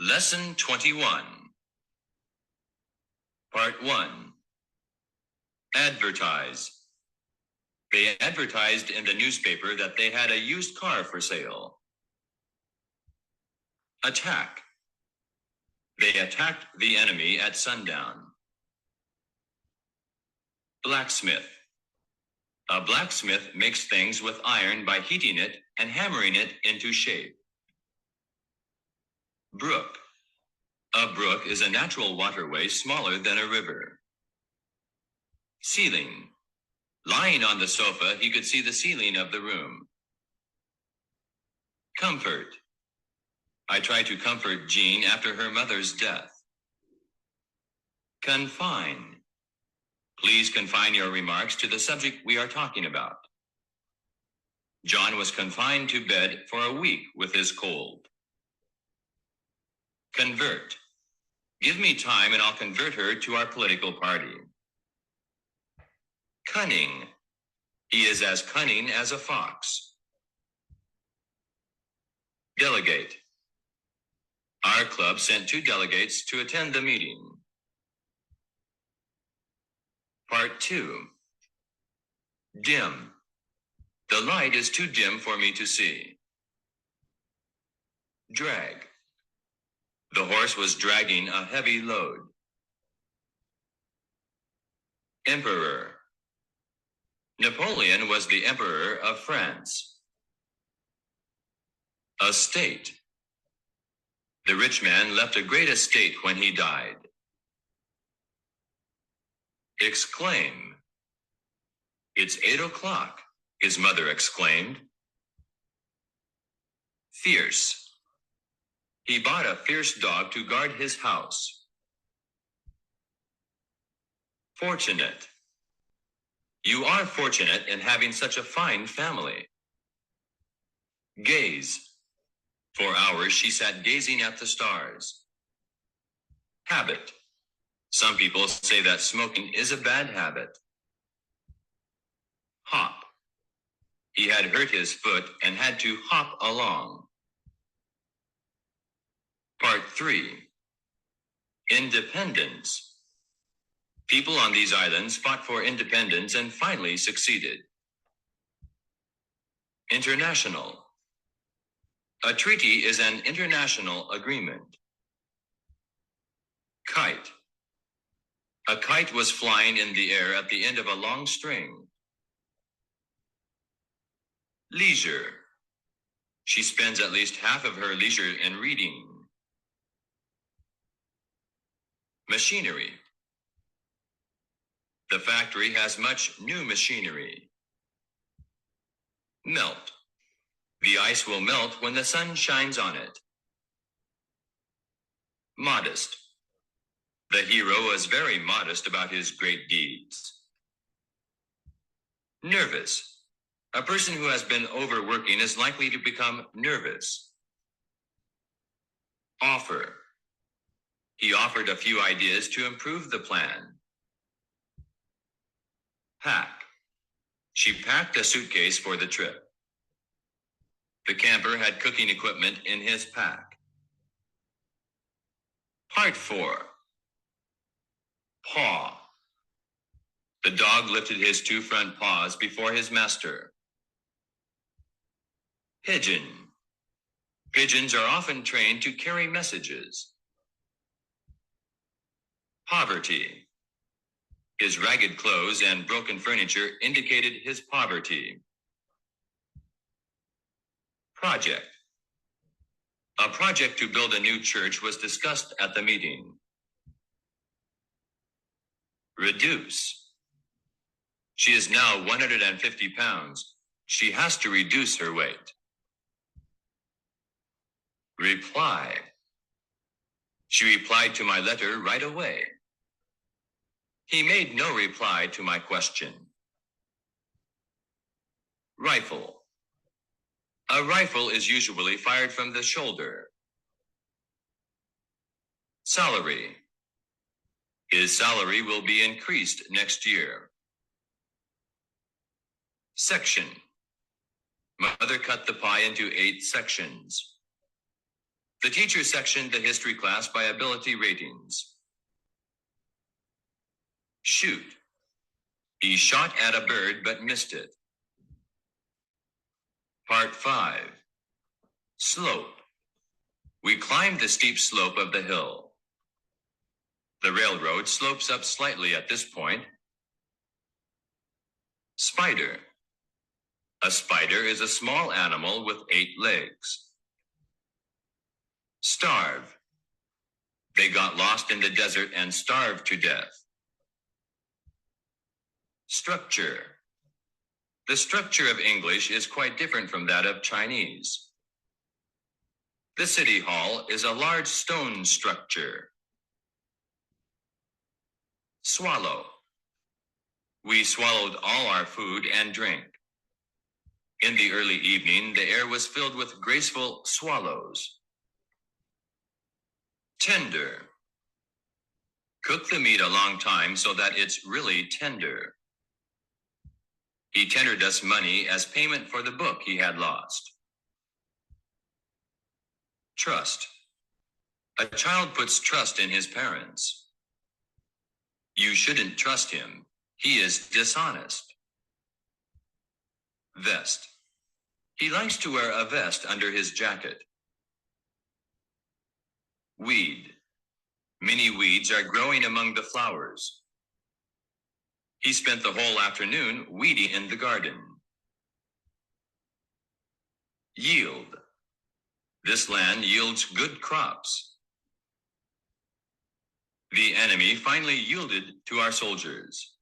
Lesson 21. Part 1. Advertise. They advertised in the newspaper that they had a used car for sale. Attack. They attacked the enemy at sundown. Blacksmith. A blacksmith makes things with iron by heating it and hammering it into shape. Brook. A brook is a natural waterway smaller than a river. Ceiling. Lying on the sofa, he could see the ceiling of the room. Comfort. I tried to comfort Jean after her mother's death. Confine. Please confine your remarks to the subject we are talking about. John was confined to bed for a week with his cold. Convert. Give me time and I'll convert her to our political party. Cunning. He is as cunning as a fox. Delegate. Our club sent 2 delegates to attend the meeting. Part 2. Dim. The light is too dim for me to see. Drag. The horse was dragging a heavy load. Emperor. Napoleon was the emperor of France. Estate. The rich man left a great estate when he died. Exclaim. It's 8 o'clock, his mother exclaimed. Fierce. He bought a fierce dog to guard his house. Fortunate. You are fortunate in having such a fine family. Gaze. For hours she sat gazing at the stars. Habit. Some people say that smoking is a bad habit. Hop. He had hurt his foot and had to hop along. Part 3. Independence. People on these islands fought for independence and finally succeeded. International. A treaty is an international agreement. Kite. A kite was flying in the air at the end of a long string. Leisure. She spends at least half of her leisure in reading. Machinery. The factory has much new machinery. Melt. The ice will melt when the sun shines on it. Modest. The hero was very modest about his great deeds. Nervous. A person who has been overworking is likely to become nervous. Offer. He offered a few ideas to improve the plan. Pack. She packed a suitcase for the trip. The camper had cooking equipment in his pack. Part 4. Paw. The dog lifted his 2 front paws before his master. Pigeon. Pigeons are often trained to carry messages. Poverty. His ragged clothes and broken furniture indicated his poverty. Project. A project to build a new church was discussed at the meeting. Reduce. She is now 150 pounds. She has to reduce her weight. Reply. She replied to my letter right away. He made no reply to my question. Rifle. A rifle is usually fired from the shoulder. Salary. His salary will be increased next year. Section. Mother cut the pie into 8 sections. The teacher sectioned the history class by ability ratings. Shoot. He shot at a bird but missed it. Part 5. Slope. We climbed the steep slope of the hill. The railroad slopes up slightly at this point. Spider. A spider is a small animal with 8 legs. Starve. They got lost in the desert and starved to death. Structure. The structure of English is quite different from that of Chinese. The city hall is a large stone structure. Swallow. We swallowed all our food and drink. In the early evening, the air was filled with graceful swallows. Tender. Cook the meat a long time so that it's really tender. He tendered us money as payment for the book he had lost. Trust. A child puts trust in his parents. You shouldn't trust him. He is dishonest. Vest. He likes to wear a vest under his jacket. Weed. Many weeds are growing among the flowers. He spent the whole afternoon weeding in the garden. Yield. This land yields good crops. The enemy finally yielded to our soldiers.